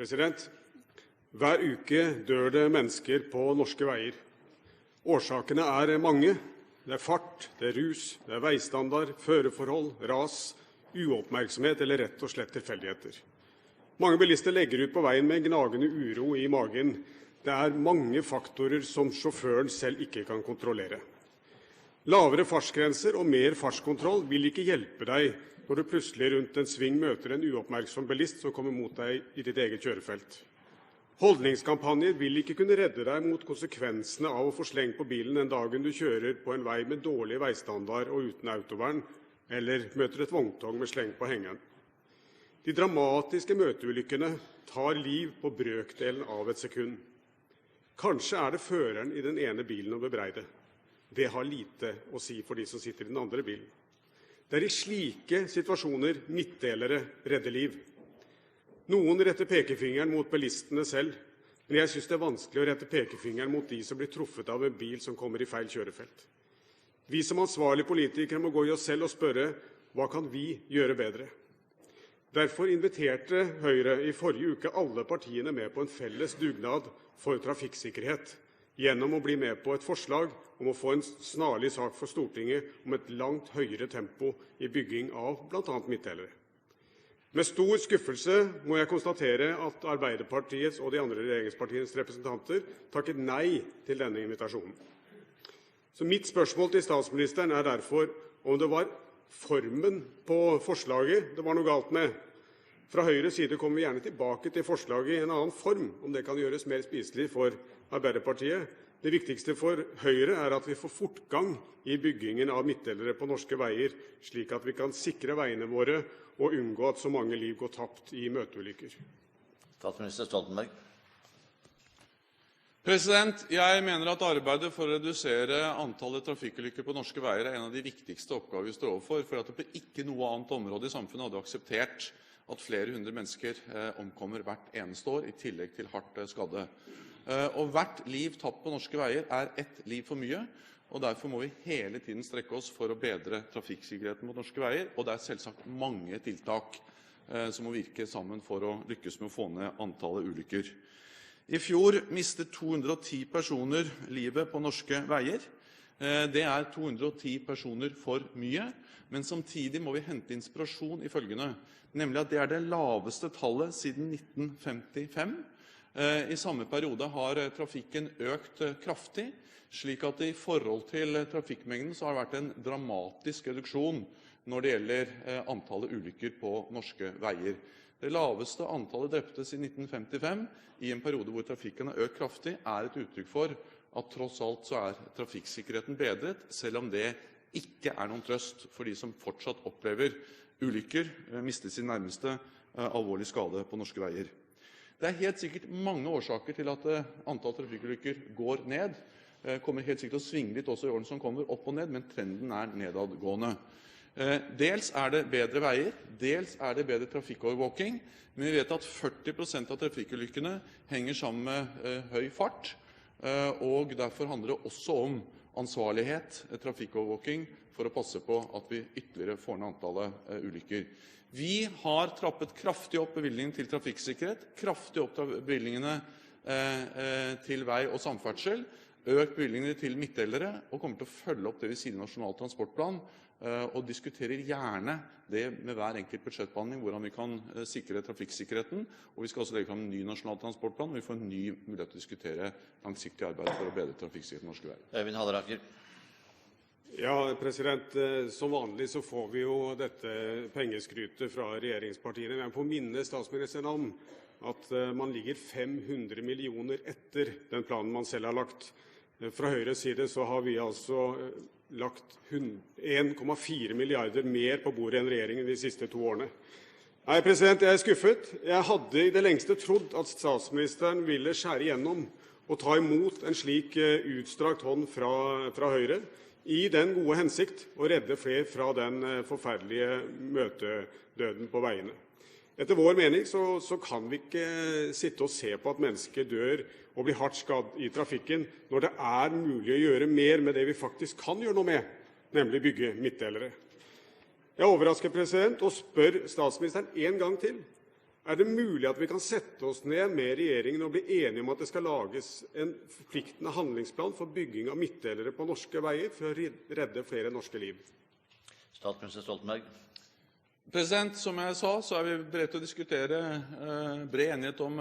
President, hver uke dør det mennesker på norske veier. Årsakene er mange. Det er fart, det er rus, det er veistandard, føreforhold, ras, uoppmerksomhet eller rett og slett tilfeldigheter. Mange bilister legger ut på veien med gnagende uro i magen. Det er mange faktorer som sjåføren selv ikke kan kontrollere. Lavere fartsgrenser og mer fartskontroll vil ikke hjelpe deg når du plutselig rundt en sving møter en uoppmerksom bilist som kommer mot deg i ditt eget kjørefelt. Holdningskampanjer vil ikke kunne redde deg mot konsekvensene av å få sleng på bilen den dagen du kjører på en vei med dårlig veistandard og uten autovern, eller møter et vogntog med sleng på hengeren. De dramatiske møteulykkene tar liv på brøkdelen av et sekund. Kanskje er det føreren i den ene bilen å bebreide. Det har lite å si for de som sitter i den andre bilen. Det er i slike situasjoner midtdelere redder liv. Noen retter pekefingeren mot bilistene selv, men jeg synes det er vanskelig å rette pekefingeren mot de som blir truffet av en bil som kommer i feil kjørefelt. Vi som ansvarlige politikere må gå i oss selv og spørre, hva kan vi gjøre bedre? Derfor inviterte Høyre i forrige uke alle partiene med på en felles dugnad for trafikksikkerhet, gjennom å bli med på et forslag om å få en snarlig sak for Stortinget om et langt høyere tempo i bygging av blant annet midtdelere. Med stor skuffelse må jeg konstatere at Arbeiderpartiets og de andre regjeringspartienes representanter takket nei til denne invitasjonen. Så mitt spørsmål til statsministeren er derfor om det var formen på forslaget det var noe galt med. Fra Høyres side kommer vi gjerne tilbake til forslaget i en annen form, om det kan gjøres mer spiselig for Arbeiderpartiet. Det viktigste for Høyre er at vi får fortgang i byggingen av midtdelere på norske veier, slik at vi kan sikre veiene våre og unngå at så mange liv går tapt i møteulykker. Statsminister Stoltenberg. President, jeg mener at arbeidet for å redusere antallet trafikkulykker på norske veier er en av de viktigste oppgaver vi står overfor, for at det på ikke noe annet område i samfunnet hadde akseptert at flere hundre mennesker omkommer hvert eneste år, i tillegg til hardt skadde. Og hvert liv tapt på norske veier er ett liv for mye, og derfor må vi hele tiden strekke oss for å bedre trafikksikkerheten på norske veier, og det er selvsagt mange tiltak som må virke sammen for å lykkes med å få ned antallet ulykker. I fjor mistet 210 personer livet på norske veier. Det er 210 personer for mye, men samtidig må vi hente inspirasjon i følgende, nemlig at det er det laveste tallet siden 1955. I samme periode har trafikken økt kraftig, slik at i forhold til trafikkmengden så har det vært en dramatisk reduksjon når det gjelder antallet ulykker på norske veier. Det laveste antallet drepte siden 1955 i en periode hvor trafikken har økt kraftig, er et uttrykk for at tross alt så er trafikksikkerheten bedret, selv om det ikke er noen trøst for de som fortsatt opplever ulykker, mister sin nærmeste alvorlig skade på norske veier. Det er helt sikkert mange årsaker til at antall trafikkulykker går ned. Kommer helt sikkert til å svinge litt også i årene som kommer, opp og ned, men trenden er nedadgående. Dels er det bedre veier, dels er det bedre trafikkovervåking, men vi vet at 40% av trafikkulykkene henger sammen med høy fart, og derfor handler det også om ansvarlighet, trafikkovervåking, for å passe på at vi ytterligere får ned antallet ulykker. Vi har trappet kraftig opp bevilgningene til trafikksikkerhet, kraftig opp bevilgningene til vei og samferdsel, økt bevilgningene til midtdelere, og kommer til å følge opp det vi sier i Nasjonal transportplan, og diskuterer gjerne det med hver enkelt budsjettbehandling, hvordan vi kan sikre trafikksikkerheten, og vi skal også legge frem en ny Nasjonal transportplan, og vi får en ny mulighet til å diskutere langsiktig arbeid for å bedre trafikksikkerheten i norske veier. Øyvind Halleraker. Ja, president, som vanlig så får vi jo dette pengeskrytet fra regjeringspartiene. Jeg må minne statsministeren om at man ligger 500 millioner etter den planen man selv har lagt. Fra Høyres side så har vi altså lagt 1,4 milliarder mer på bordet enn regjeringen de siste 2 årene. Nei, president, jeg er skuffet. Jeg hadde i det lengste trodd at statsministeren ville skjære igjennom og ta imot en slik utstrakt hånd fra Høyre, i den gode hensikt å redde flere fra den forferdelige møtedøden på veiene. Etter vår mening så kan vi ikke sitte og se på at mennesker dør og blir hardt skadd i trafikken, når det er mulig å gjøre mer med det vi faktisk kan gjøre noe med, nemlig bygge midtdelere. Jeg er overrasket, president, og spør statsministeren en gang til. Er det mulig at vi kan sette oss ned med regjeringen og bli enige om at det skal lages en forpliktende handlingsplan for bygging av midtdelere på norske veier for å redde flere norske liv? Statsminister Stoltenberg. Som jeg sa, så er vi beredt til å diskutere bred enighet om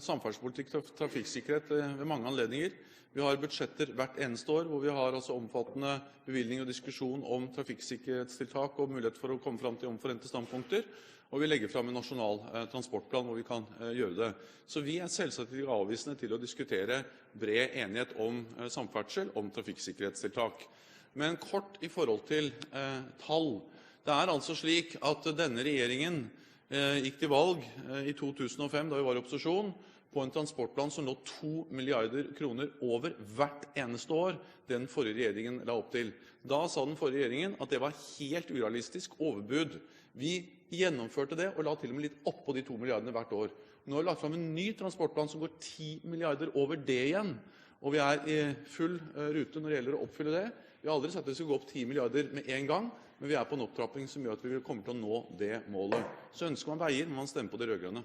samferdselspolitikk og trafikksikkerhet ved mange anledninger. Vi har budsjetter hvert eneste år hvor vi har altså omfattende bevilgning og diskusjon om trafikksikkerhetstiltak og mulighet for å komme fram til omforente standpunkter. Og vi legger fram en nasjonal transportplan hvor vi kan gjøre det. Så vi er selvsagt ikke avvisende til å diskutere bred enighet om samferdsel, om trafikksikkerhetstiltak. Men kort i forhold til tall. Det er altså slik at denne regjeringen gikk til valg i 2005, da vi var i opposisjon, på en transportplan som lå 2 milliarder kroner over hvert eneste år den forrige regjeringen la opp til. Da sa den forrige regjeringen at det var helt urealistisk overbud. Vi gjennomførte det og la til og med litt oppå de 2 milliardene hvert år. Nå har vi lagt fram en ny transportplan som går 10 milliarder over det igjen, og vi er i full rute når det gjelder å oppfylle det. Vi har aldri sagt at vi skal gå opp 10 milliarder med en gang, men vi er på en opptrapping som gjør at vi kommer til å nå det målet. Så ønsker man veier, må man stemme på de rød-grønne.